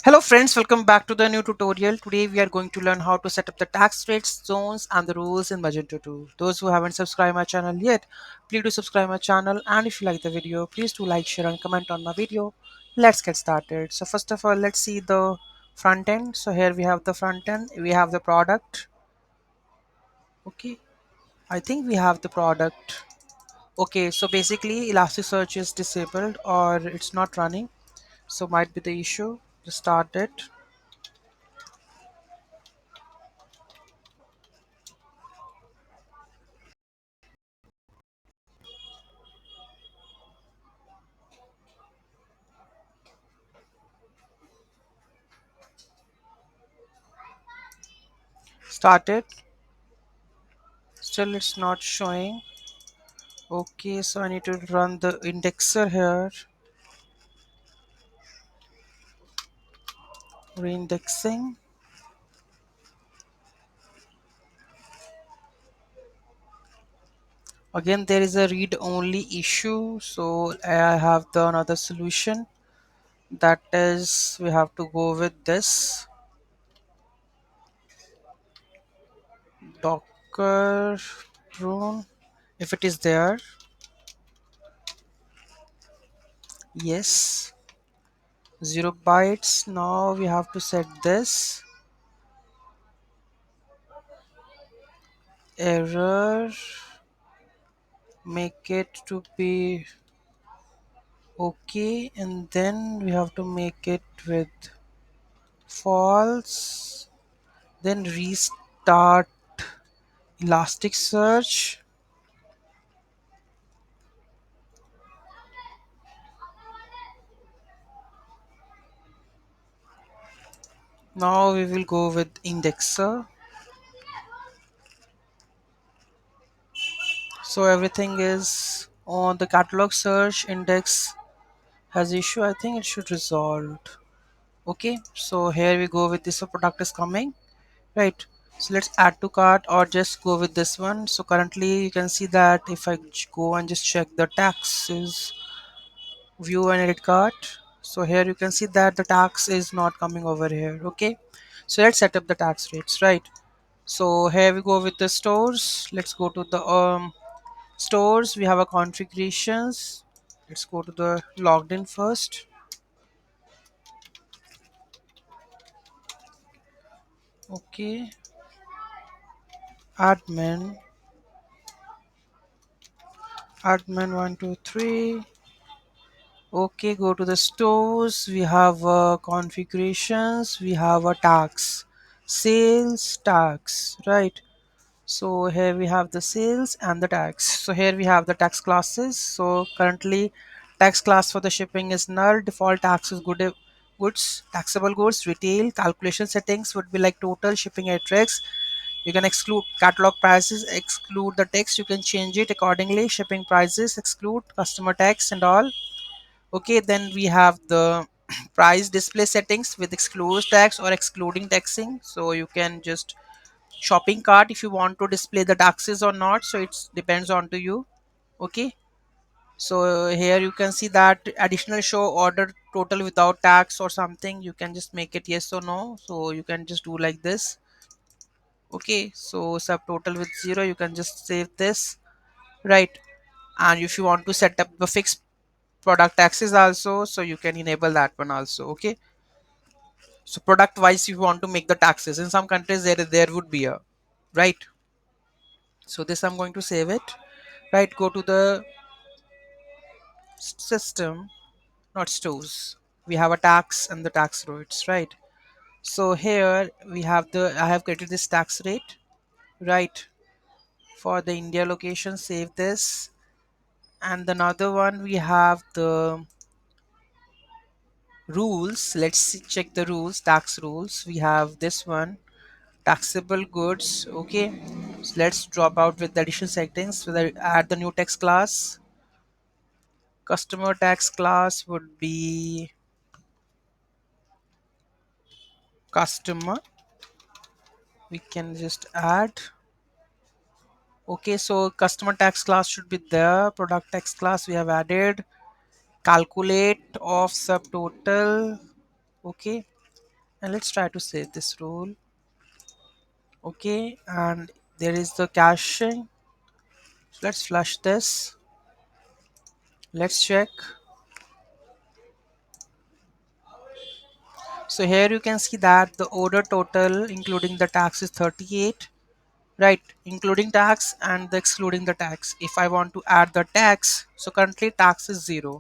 Hello friends, welcome back to the new tutorial. Today we are going to learn how to set up the tax rates, zones and the rules in Magento 2. Those who haven't subscribed my channel yet, please do subscribe my channel, and if you like the video, please do like, share and comment on my video. Let's get started. So first of all, let's see the front end. So here we have the front end, we have the product. Okay, I think we have the product. Okay, so basically Elasticsearch is disabled or it's not running. So might be the issue. Just start it. Start it. Still it's not showing. Okay, so I need to run the indexer here. Reindexing. Again, there is a read only issue, so I have the another solution. That is, we have to go with this Docker prune. If it is there, yes, 0 bytes. Now we have to set this error, make it to be okay, and then we have to make it with false, then restart Elasticsearch. Now we will go with indexer. So everything is on the catalog search index has issue. I think it should resolve. Okay, so here we go with this product is coming, right? So let's add to cart or just go with this one. So currently you can see that if I go and just check the taxes, view and edit cart, so here you can see that the tax is not coming over here. Okay, so let's set up the tax rates, right? So here we go with the stores. Let's go to the stores. We have a configurations. Let's go to the logged in first. Okay, admin, admin 123. Okay, go to the stores. We have configurations. We have a tax, sales tax, right? So here we have the sales and the tax. So here we have the tax classes. So currently tax class for the shipping is null. Default tax is goods, taxable goods, retail. Calculation settings would be like total shipping address. You can exclude catalog prices, exclude the text. You can change it accordingly. Shipping prices, exclude customer tax and all. Okay, then we have the price display settings with exclude tax or excluding taxing. So you can just shopping cart if you want to display the taxes or not, so it depends on to you. Okay, so here you can see that additional show order total without tax or something, you can just make it yes or no, so you can just do like this. Okay, so subtotal with 0, you can just save this, right? And if you want to set up the fixed product taxes also, so you can enable that one also. Okay, so product wise you want to make the taxes in some countries, there would be a, right? So this I'm going to save it, right? Go to the system, not stores. We have a tax and the tax rates, right? So here we have the, I have created this tax rate, right? For the India location, save this. And another one, we have the rules. Let's check the rules, tax rules. We have this one, taxable goods. Okay, so let's drop out with the additional settings. So that add the new tax class. Customer tax class would be customer. We can just add. Okay, so customer tax class should be there. Product tax class we have added. Calculate of subtotal. Okay, And let's try to save this rule. Okay, and there is the caching. So let's flush this. Let's check. So here you can see that the order total including the tax is 38, right? Including tax and the excluding the tax. If I want to add the tax, so currently tax is 0.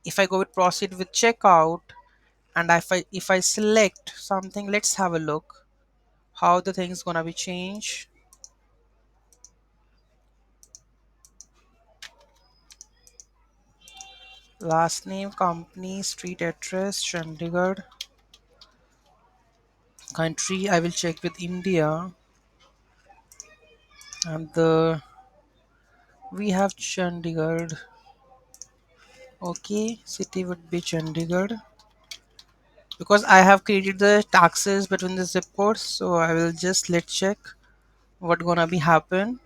If I go with proceed with checkout, and if I select something, let's have a look how the thing is gonna be changed. Last name, company, street address, Chandigarh. Country, I will check with India. And the we have Chandigarh. Okay, city would be Chandigarh. Because I have created the taxes between the zip codes, so I will just let's check what gonna be happen.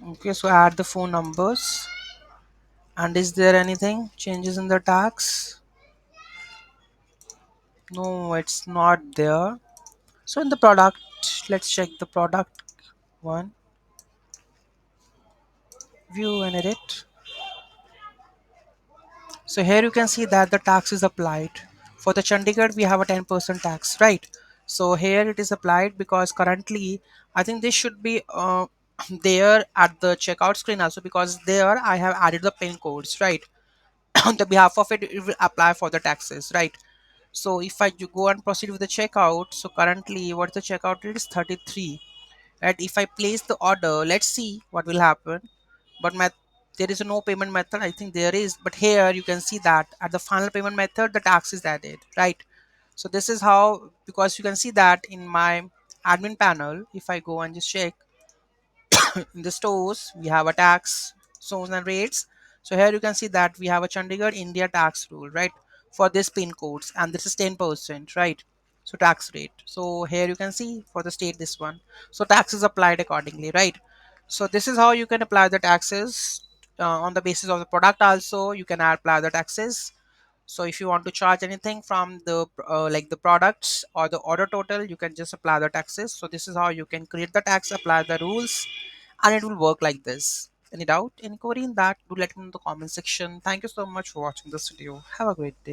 Okay, so add the phone numbers. And is there anything changes in the tax? No, it's not there. So in the product, let's check the product one. View and edit. So here you can see that the tax is applied. For the Chandigarh, we have a 10% tax, right? So here it is applied because currently I think this should be there at the checkout screen also, because there I have added the pin codes, right? On the behalf of it, it will apply for the taxes, right? So if I go and proceed with the checkout, so currently what the checkout rate is 33. Right, if I place the order, let's see what will happen. But there is no payment method, I think there is, but here you can see that at the final payment method the tax is added, right? So this is how, because you can see that in my admin panel, if I go and just check in the stores, we have a tax zones and rates. So here you can see that we have a Chandigarh India tax rule, right? For this pin codes, and this is 10%, right? So tax rate. So here you can see for the state this one. So tax is applied accordingly, right? So this is how you can apply the taxes on the basis of the product. Also, you can apply the taxes. So if you want to charge anything from the like the products or the order total, you can just apply the taxes. So this is how you can create the tax, apply the rules, and it will work like this. Any doubt, any query in that, do let me know in the comment section. Thank you so much for watching this video. Have a great day.